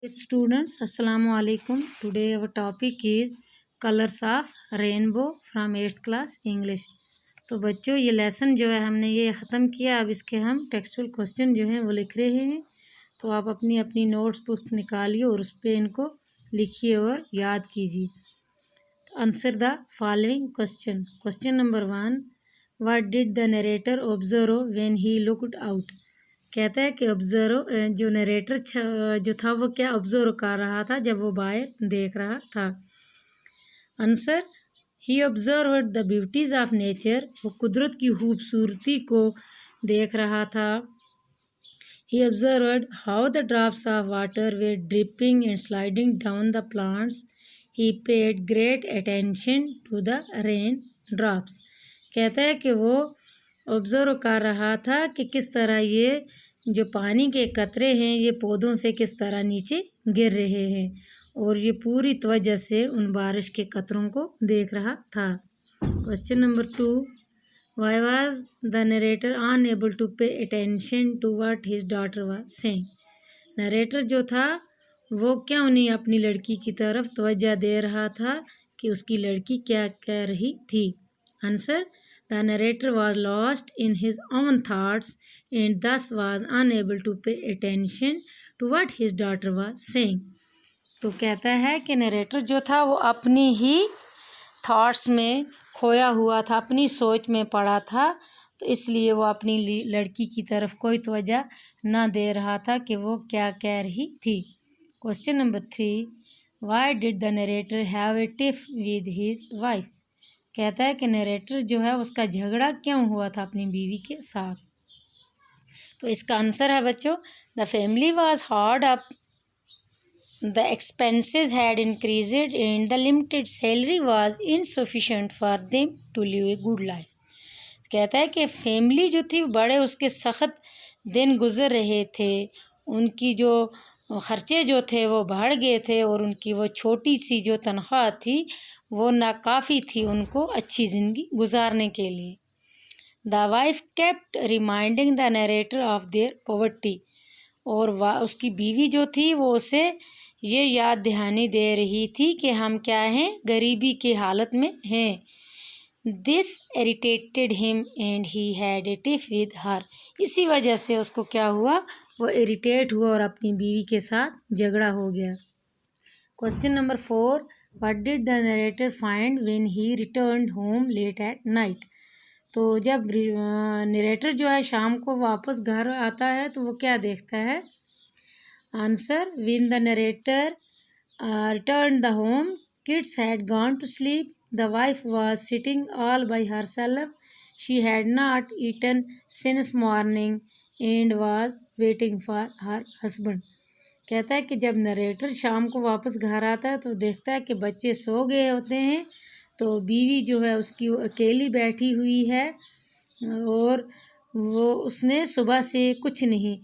Students, Assalamu alaikum. Today our topic is colors of rainbow from 8th class English. तो बच्चों ये lesson जो है हमने ये ख़त्म किया। अब इसके हम टेक्सचुअल क्वेश्चन जो हैं वो लिख रहे हैं। तो आप अपनी अपनी नोट्स बुक निकालिए और उस पर इनको लिखिए और याद कीजिए। Answer the following question. Question number 1, what did the narrator observe when he looked out. कहता है कि ऑब्जर्व जो नरेटर जो था वो क्या ऑब्जर्व कर रहा था जब वो बाहर देख रहा था। Answer, he observed the beauties of nature, वो कुदरत की खूबसूरती को देख रहा था। He observed how the drops of water were dripping and sliding down the plants. He paid great attention to the rain drops. कहता है कि वो ऑब्जर्व कर रहा था कि किस तरह ये जो पानी के कतरे हैं ये पौधों से किस तरह नीचे गिर रहे हैं, और ये पूरी तवज्जो से उन बारिश के कतरों को देख रहा था। Question number 2, why was the narrator unable to pay attention to what his daughter was saying. Narrator जो था वो क्यों नहीं अपनी लड़की की तरफ तवज्जो दे रहा था कि उसकी लड़की क्या कह रही थी। Answer, the narrator was lost in his own thoughts and thus was unable to pay attention to what his daughter was saying. तो कहता है कि नरेटर जो था वो अपनी ही थॉट्स में खोया हुआ था, अपनी सोच में पड़ा था, तो इसलिए वो अपनी लड़की की तरफ कोई तवज्जो ना दे रहा था कि वो क्या कह रही थी। Question number 3, Y did the narrator have a tiff with his wife. कहता है कि नरेटर जो है उसका झगड़ा क्यों हुआ था अपनी बीवी के साथ। तो इसका आंसर है बच्चों, the family was hard up, the expenses had increased and the limited salary was insufficient for them to live a good life. कहता है कि फैमिली जो थी बड़े उसके सख्त दिन गुजर रहे थे, उनकी जो खर्चे जो थे वो बढ़ गए थे और उनकी वो छोटी सी जो तनख्वाह थी वो नाकाफ़ी थी उनको अच्छी ज़िंदगी गुजारने के लिए। The wife kept reminding the narrator of their poverty, और उसकी बीवी जो थी वो उसे ये याद दहानी दे रही थी कि हम क्या हैं, गरीबी की हालत में हैं। This irritated him and he had a tiff with her. इसी वजह से उसको क्या हुआ, वो इरिटेट हुआ और अपनी बीवी के साथ झगड़ा हो गया। Question number 4, what did the narrator find when he returned home late at night. तो जब नरेटर जो है शाम को वापस घर आता है तो वो क्या देखता है। Answer, when the narrator return the home, kids had gone to sleep, the wife was sitting all by herself, she had not eaten since morning and was waiting for her husband. कहता है कि जब narrator शाम को वापस घर आता है तो देखता है कि बच्चे सो गए होते हैं, तो बीवी जो है उसकी अकेली बैठी हुई है और वो उसने सुबह से कुछ नहीं,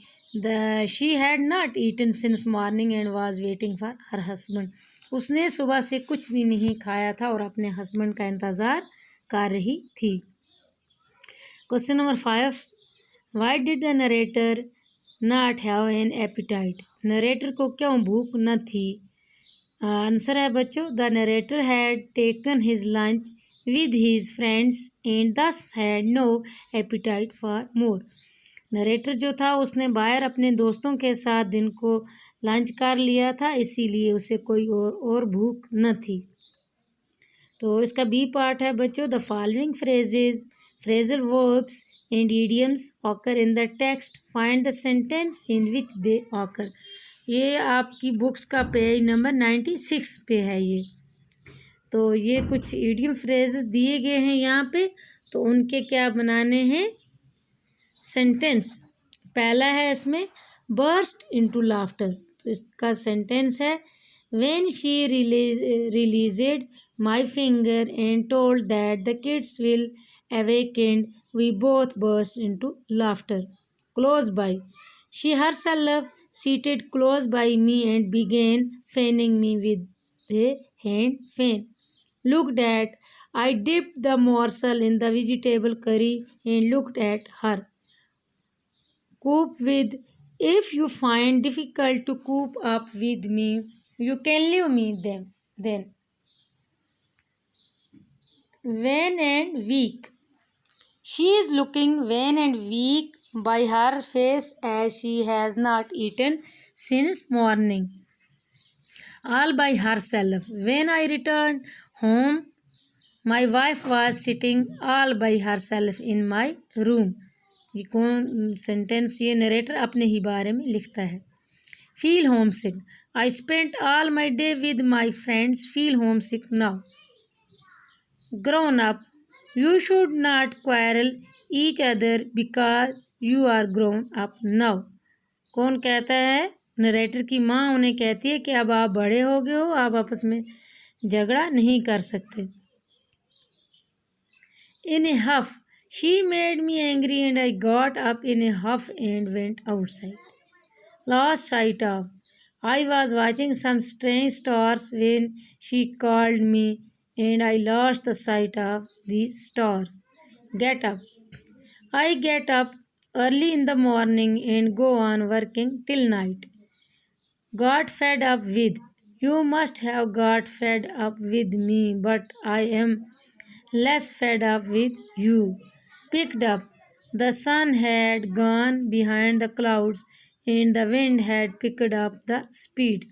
she had not eaten since morning and was waiting for her husband, उसने सुबह से कुछ भी नहीं खाया था और अपने हस्बैंड का इंतज़ार कर रही थी। Question number 5, why did the narrator not have an appetite. Narrator को क्यों भूख न थी। आंसर है बच्चों, the narrator had taken his lunch with his friends and thus had no appetite for more. Narrator जो था उसने बाहर अपने दोस्तों के साथ दिन को लंच कर लिया था, इसीलिए उसे कोई और भूख न थी। तो इसका बी पार्ट है बच्चों, the following phrases, phrasal verbs and idioms occur in the text, find the sentence in which they occur। ये आपकी बुक्स का पेज नंबर 96 पे है ये। तो ये कुछ इडियम फ्रेजेस दिए गए हैं यहाँ पे, तो उनके क्या बनाने हैं सेंटेंस। पहला है इसमें बर्स्ट इनटू लाफ्टर, तो इसका सेंटेंस है, when she released my finger and told that the kids will awakened, we both burst into laughter. Close by, she herself seated close by me and began fanning me with a hand fan. Looked at, I dipped the morsel in the vegetable curry and looked at her. Cooped with If you find difficult to cope up with me, you can leave me then. Vain and weak. She is looking wan and weak by her face, as she has not eaten since morning, all by herself. When I returned home, my wife was sitting all by herself in my room. ये कौन sentence, ये narrator अपने ही बारे में लिखता है. Feel homesick. I spent all my day with my friends. Feel homesick now. Grown up. You should not quarrel each other because you are grown up now. कौन कहता है? नरेटर की माँ उन्हें कहती है कि अब आप बड़े हो गए हो, आप आपस में झगड़ा नहीं कर सकते. In a huff, she made me angry and I got up in a huff and went outside. Lost sight of. I was watching some strange stars when she called me and I lost the sight of these stars. Get up. I get up early in the morning and go on working till night. Got fed up with. You must have got fed up with me, but I am less fed up with you. Picked up. The sun had gone behind the clouds and the wind had picked up the speed.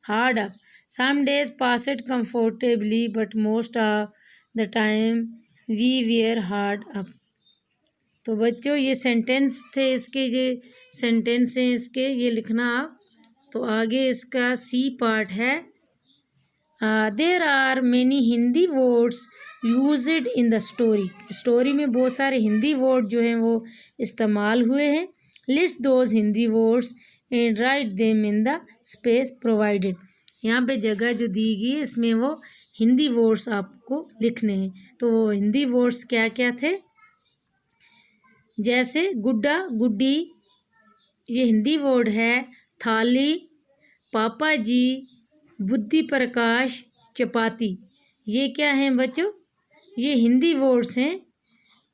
Hard up. Some days passed comfortably, but most of the time we were hard up. तो बच्चों ये sentence थे, इसके ये sentence हैं इसके, ये लिखना आप. तो आगे इसका सी पार्ट है. There are many Hindi words used in the story. Story में बहुत सारे हिंदी वर्ड जो हैं वो इस्तेमाल हुए हैं. List those Hindi words and write them in the space provided. यहाँ पे जगह जो दी गई है इसमें वो हिंदी वर्ड्स आपको लिखने हैं. तो वो हिंदी वर्ड्स क्या क्या थे? जैसे गुड्डा गुड्डी, ये हिंदी वर्ड है. थाली, पापा जी, बुद्धि प्रकाश, चपाती, ये क्या हैं बच्चों? ये हिंदी वर्ड्स हैं.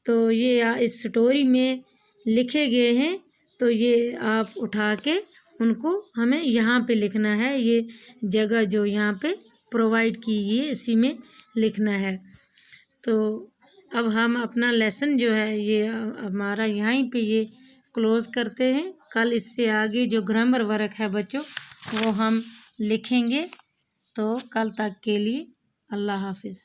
तो ये इस स्टोरी में लिखे गए हैं. तो ये आप उठा के उनको हमें यहाँ पे लिखना है. ये जगह जो यहाँ पे प्रोवाइड की गई है इसी में लिखना है. तो अब हम अपना लेसन जो है ये हमारा यहीं पे ये क्लोज़ करते हैं. कल इससे आगे जो ग्रामर वर्क है बच्चों वो हम लिखेंगे. तो कल तक के लिए अल्लाह हाफिज़.